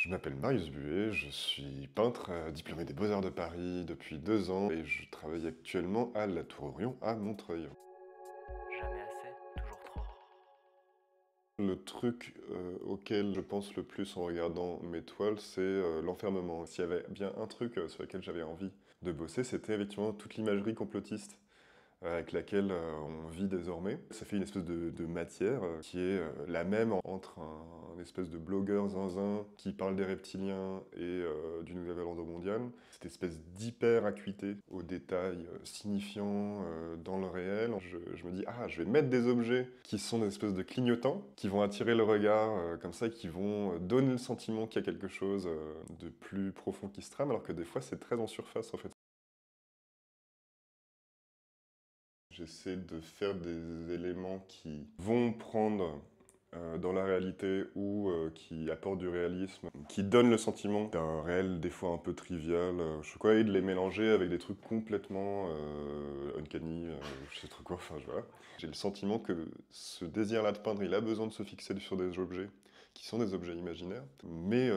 Je m'appelle Marius Buet, je suis peintre diplômé des Beaux-Arts de Paris depuis 2 ans et je travaille actuellement à la Tour Orion à Montreuil. Jamais assez, toujours trop. Le truc auquel je pense le plus en regardant mes toiles, c'est l'enfermement. S'il y avait bien un truc sur lequel j'avais envie de bosser, c'était effectivement toute l'imagerie complotiste avec laquelle on vit désormais. Ça fait une espèce de matière qui est la même entre un espèce de blogueur zinzin qui parle des reptiliens et du nouvel ordre mondial. Cette espèce d'hyper acuité aux détails signifiants dans le réel. Je me dis, ah, je vais mettre des objets qui sont des espèces de clignotants, qui vont attirer le regard comme ça, qui vont donner le sentiment qu'il y a quelque chose de plus profond qui se trame, alors que des fois c'est très en surface en fait. J'essaie de faire des éléments qui vont prendre dans la réalité ou qui apportent du réalisme, qui donnent le sentiment d'un réel des fois un peu trivial. Je crois et de les mélanger avec des trucs complètement uncanny, je sais trop quoi, enfin voilà. J'ai le sentiment que ce désir-là de peindre, il a besoin de se fixer sur des objets qui sont des objets imaginaires. Mais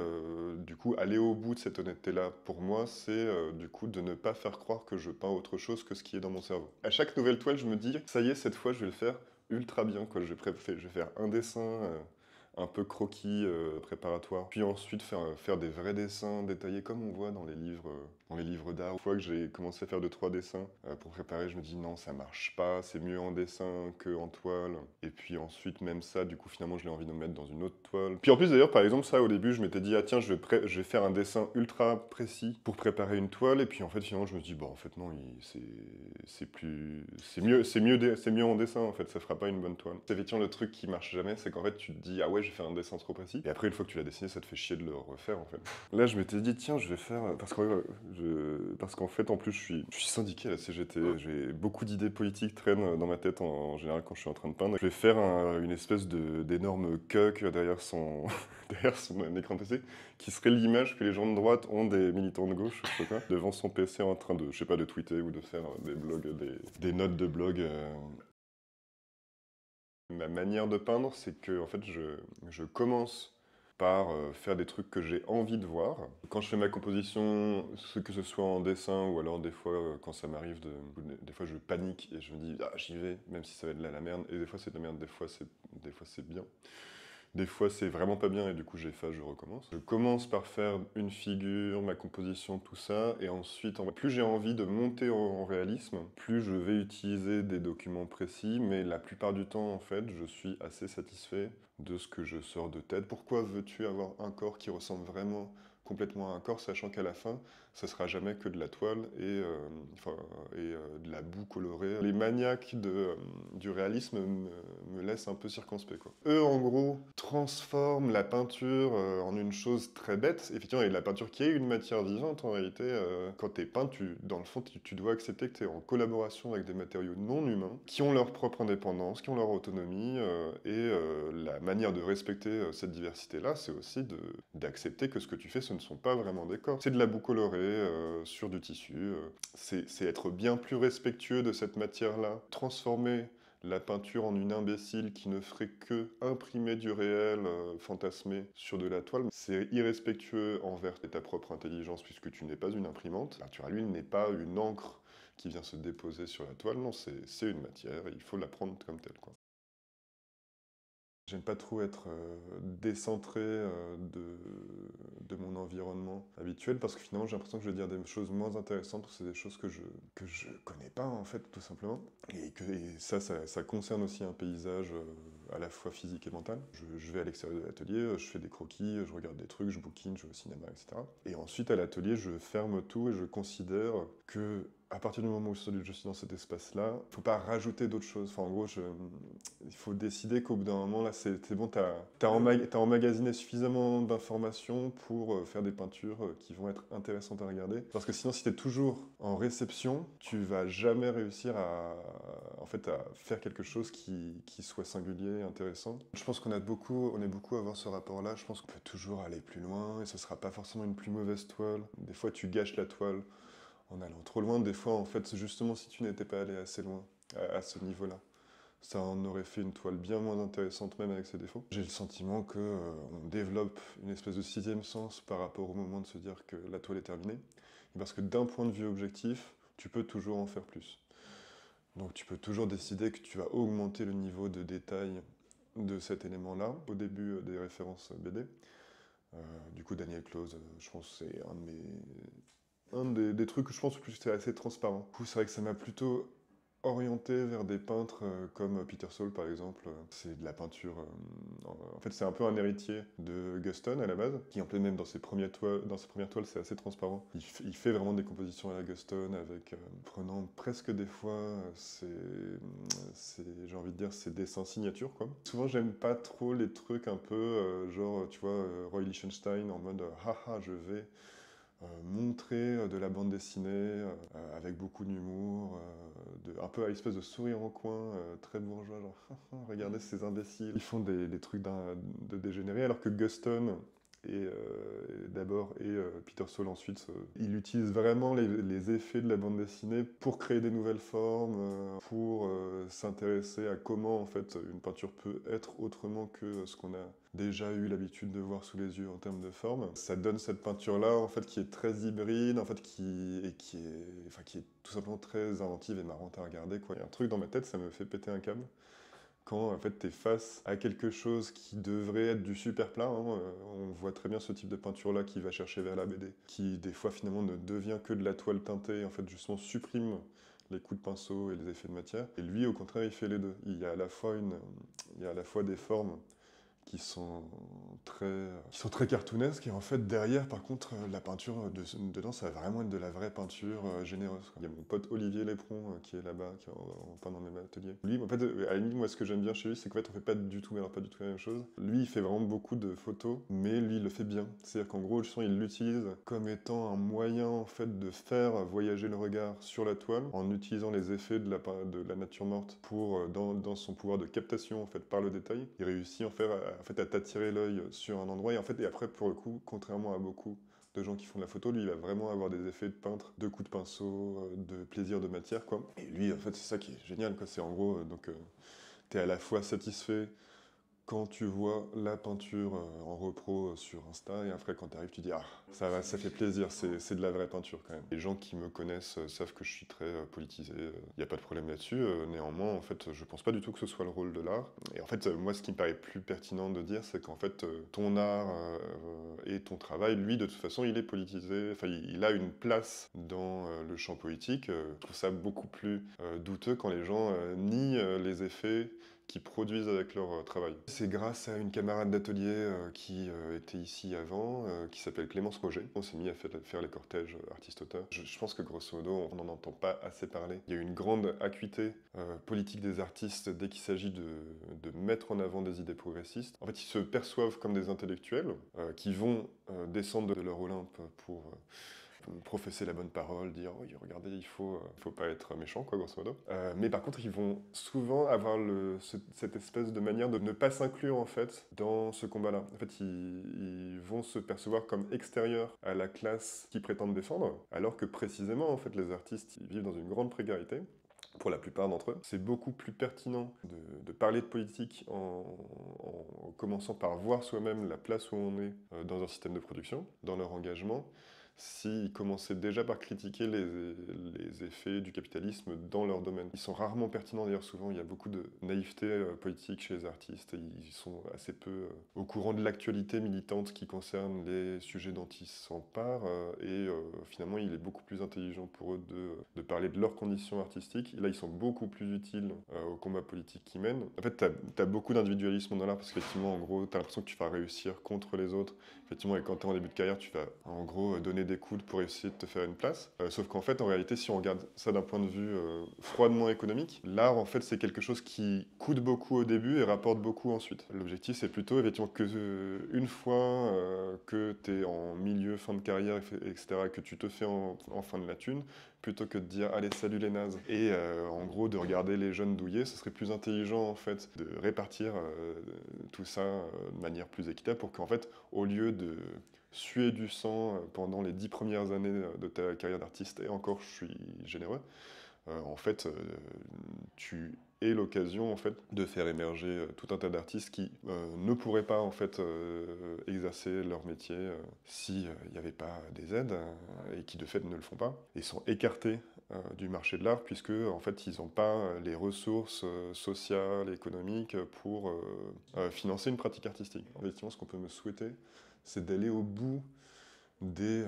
du coup, aller au bout de cette honnêteté-là, pour moi, c'est du coup de ne pas faire croire que je peins autre chose que ce qui est dans mon cerveau. À chaque nouvelle toile, je me dis, ça y est, cette fois, je vais le faire ultra bien, quoi. Je vais faire un dessin un peu croquis préparatoire, puis ensuite faire des vrais dessins détaillés comme on voit dans les livres d'art. Une fois que j'ai commencé à faire 2-3 dessins pour préparer, je me dis non, ça marche pas, c'est mieux en dessin que en toile. Et puis ensuite, même ça, du coup, finalement, je l'ai envie de me mettre dans une autre toile. Puis en plus, d'ailleurs, par exemple, ça, au début, je m'étais dit, ah tiens, je vais faire un dessin ultra précis pour préparer une toile. Et puis en fait, finalement, je me dis, bon, en fait, non, c'est mieux en dessin, en fait, ça fera pas une bonne toile. C'est effectivement le truc qui marche jamais, c'est qu'en fait, tu te dis, ah ouais, je vais faire un dessin trop précis. Et après, une fois que tu l'as dessiné, ça te fait chier de le refaire, en fait. Là, je m'étais dit, tiens, je vais faire. Parce qu'en fait, en plus, je suis syndiqué à la CGT. J'ai beaucoup d'idées politiques traînent dans ma tête en général quand je suis en train de peindre. Je vais faire une espèce d'énorme cuck derrière derrière son écran PC, qui serait l'image que les gens de droite ont des militants de gauche, je sais pas, devant son PC en train de, je sais pas, de tweeter ou de faire des blogs, des notes de blog. Ma manière de peindre, c'est que en fait, je commence par faire des trucs que j'ai envie de voir. Quand je fais ma composition, que ce soit en dessin ou alors des fois quand ça m'arrive des fois je panique et je me dis ah j'y vais même si ça va être de la merde et des fois c'est de la merde, des fois c'est bien. Des fois, c'est vraiment pas bien et du coup, j'efface, je recommence. Je commence par faire une figure, ma composition, tout ça, et ensuite, plus j'ai envie de monter en réalisme, plus je vais utiliser des documents précis, mais la plupart du temps, en fait, je suis assez satisfait de ce que je sors de tête. Pourquoi veux-tu avoir un corps qui ressemble vraiment complètement à un corps, sachant qu'à la fin, ça sera jamais que de la toile et de la boue colorée. Les maniaques du réalisme me laissent un peu circonspect, quoi. Eux, en gros, transforment la peinture en une chose très bête. Effectivement, et la peinture qui est une matière vivante, en réalité, quand t'es peintre, dans le fond, tu dois accepter que t'es en collaboration avec des matériaux non humains, qui ont leur propre indépendance, qui ont leur autonomie, la manière de respecter cette diversité-là, c'est aussi d'accepter que ce que tu fais, ce ne sont pas vraiment des corps. C'est de la boue colorée sur du tissu. C'est être bien plus respectueux de cette matière-là. Transformer la peinture en une imbécile qui ne ferait que imprimer du réel fantasmé sur de la toile. C'est irrespectueux envers ta propre intelligence puisque tu n'es pas une imprimante. La peinture à l'huile n'est pas une encre qui vient se déposer sur la toile. Non, c'est une matière et il faut la prendre comme telle, quoi. J'aime pas trop être décentré de mon environnement habituel parce que finalement j'ai l'impression que je vais dire des choses moins intéressantes ou c'est des choses que je connais pas en fait tout simplement. Et ça concerne aussi un paysage à la fois physique et mental. Je vais à l'extérieur de l'atelier, je fais des croquis, je regarde des trucs, je bouquine, je vais au cinéma, etc. Et ensuite à l'atelier je ferme tout et je considère que à partir du moment où je suis dans cet espace-là, faut pas rajouter d'autres choses. Enfin, en gros, il faut décider qu'au bout d'un moment, là, c'est bon, t'as emmagasiné suffisamment d'informations pour faire des peintures qui vont être intéressantes à regarder. Parce que sinon, si t'es toujours en réception, tu vas jamais réussir en fait, à faire quelque chose qui soit singulier, intéressant. Je pense on est beaucoup à avoir ce rapport-là. Je pense qu'on peut toujours aller plus loin et ce sera pas forcément une plus mauvaise toile. Des fois, tu gâches la toile en allant trop loin. Des fois, en fait, c'est justement si tu n'étais pas allé assez loin, à ce niveau-là. ça en aurait fait une toile bien moins intéressante même avec ses défauts. J'ai le sentiment que on développe une espèce de sixième sens par rapport au moment de se dire que la toile est terminée, parce que d'un point de vue objectif, tu peux toujours en faire plus. Donc tu peux toujours décider que tu vas augmenter le niveau de détail de cet élément-là au début des références BD. Du coup, Daniel Close, je pense que c'est des trucs que je pense que c'est assez transparent. Du coup, c'est vrai que ça m'a plutôt orienté vers des peintres comme Peter Saul par exemple. C'est de la peinture. En fait, c'est un peu un héritier de Guston à la base, qui en fait même dans ses premières toiles, c'est assez transparent. Il fait vraiment des compositions à la Guston avec prenant presque des fois j'ai envie de dire, ses dessins signatures quoi. Souvent, j'aime pas trop les trucs un peu genre, tu vois, Roy Lichtenstein en mode haha, je vais montrer de la bande dessinée avec beaucoup d'humour, un peu à espèce de sourire en coin, très bourgeois, genre regardez ces imbéciles. Ils font des trucs de dégénérés, alors que Guston et Peter Saul ensuite, il utilise vraiment les effets de la bande dessinée pour créer des nouvelles formes, pour s'intéresser à comment en fait une peinture peut être autrement que ce qu'on a déjà eu l'habitude de voir sous les yeux en termes de forme. Ça donne cette peinture-là en fait qui est très hybride, en fait qui est tout simplement très inventive et marrante à regarder quoi. Il y a un truc dans ma tête, ça me fait péter un câble quand en fait tu es face à quelque chose qui devrait être du super plat, hein, on voit très bien ce type de peinture là qui va chercher vers la BD, qui des fois finalement ne devient que de la toile teintée, en fait justement supprime les coups de pinceau et les effets de matière. Et lui au contraire il fait les deux. Il y a à la fois des formes qui sont très cartoonesques et en fait derrière par contre la peinture dedans ça va vraiment être de la vraie peinture généreuse quoi. Il y a mon pote Olivier Lépron qui est là-bas qui en peint dans mes ateliers. Lui en fait à la limite moi ce que j'aime bien chez lui c'est qu'en fait on fait pas du tout mais alors pas du tout la même chose. Lui il fait vraiment beaucoup de photos mais lui il le fait bien. C'est-à-dire qu'en gros le son il l'utilise comme étant un moyen en fait de faire voyager le regard sur la toile en utilisant les effets de la nature morte pour dans son pouvoir de captation en fait par le détail. Il réussit en fait, à t'attirer l'œil sur un endroit et après pour le coup contrairement à beaucoup de gens qui font de la photo, lui il va vraiment avoir des effets de peintre, de coups de pinceau, de plaisir de matière quoi. Et lui en fait c'est ça qui est génial quoi, c'est en gros t'es à la fois satisfait quand tu vois la peinture en repro sur Insta, et après quand tu arrives, tu dis ah, ça va, ça fait plaisir, c'est de la vraie peinture quand même. Les gens qui me connaissent savent que je suis très politisé, il n'y a pas de problème là-dessus. Néanmoins, en fait, je pense pas du tout que ce soit le rôle de l'art. Et en fait, moi, ce qui me paraît plus pertinent de dire, c'est qu'en fait, ton art et ton travail, lui, de toute façon, il est politisé, enfin, il a une place dans le champ politique. Je trouve ça beaucoup plus douteux quand les gens nient les effets qui produisent avec leur travail. C'est grâce à une camarade d'atelier qui était ici avant, qui s'appelle Clémence Roger. On s'est mis à faire les cortèges artistes-auteurs. Je pense que grosso modo, on n'en entend pas assez parler. Il y a une grande acuité politique des artistes dès qu'il s'agit de mettre en avant des idées progressistes. En fait, ils se perçoivent comme des intellectuels qui vont descendre de leur Olympe pour professer la bonne parole, dire oui, regardez, faut pas être méchant, quoi, grosso modo. Mais par contre, ils vont souvent avoir cette espèce de manière de ne pas s'inclure en fait dans ce combat-là. En fait, ils vont se percevoir comme extérieurs à la classe qu'ils prétendent défendre, alors que précisément, en fait, les artistes, ils vivent dans une grande précarité. Pour la plupart d'entre eux. C'est beaucoup plus pertinent de parler de politique en commençant par voir soi-même la place où on est dans un système de production, dans leur engagement, s'ils commençaient déjà par critiquer les effets du capitalisme dans leur domaine. Ils sont rarement pertinents, d'ailleurs souvent il y a beaucoup de naïveté politique chez les artistes, ils sont assez peu au courant de l'actualité militante qui concerne les sujets dont ils s'emparent, finalement il est beaucoup plus intelligent pour eux de parler de leurs conditions artistiques, et là ils sont beaucoup plus utiles au combat politique qu'ils mènent. En fait t'as beaucoup d'individualisme dans l'art, parce qu'effectivement en gros t'as l'impression que tu vas réussir contre les autres, effectivement, et quand t'es en début de carrière tu vas en gros donner des coudes pour essayer de te faire une place. Sauf qu'en fait, en réalité, si on regarde ça d'un point de vue froidement économique, l'art, en fait, c'est quelque chose qui coûte beaucoup au début et rapporte beaucoup ensuite. L'objectif, c'est plutôt, effectivement, que une fois que tu es en milieu, fin de carrière, etc., que tu te fais en fin de la thune, plutôt que de dire allez salut les nazes et en gros de regarder les jeunes douillets, ce serait plus intelligent en fait de répartir tout ça de manière plus équitable pour qu'en fait au lieu de suer du sang pendant les 10 premières années de ta carrière d'artiste, et encore je suis généreux, en fait, tu aies l'occasion en fait, de faire émerger tout un tas d'artistes qui ne pourraient pas en fait, exercer leur métier s'il n'y avait pas des aides et qui de fait ne le font pas et sont écartés du marché de l'art puisque en fait ils n'ont pas les ressources sociales, économiques pour financer une pratique artistique. Effectivement, ce qu'on peut me souhaiter, c'est d'aller au bout des,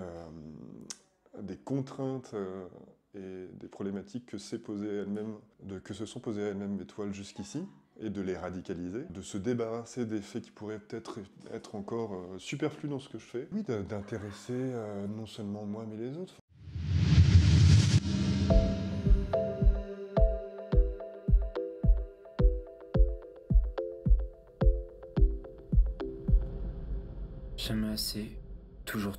des contraintes et des problématiques que que se sont posées elles-mêmes les toiles jusqu'ici, et de les radicaliser, de se débarrasser des faits qui pourraient peut-être être encore superflus dans ce que je fais. Oui, d'intéresser non seulement moi mais les autres. Jamais assez, toujours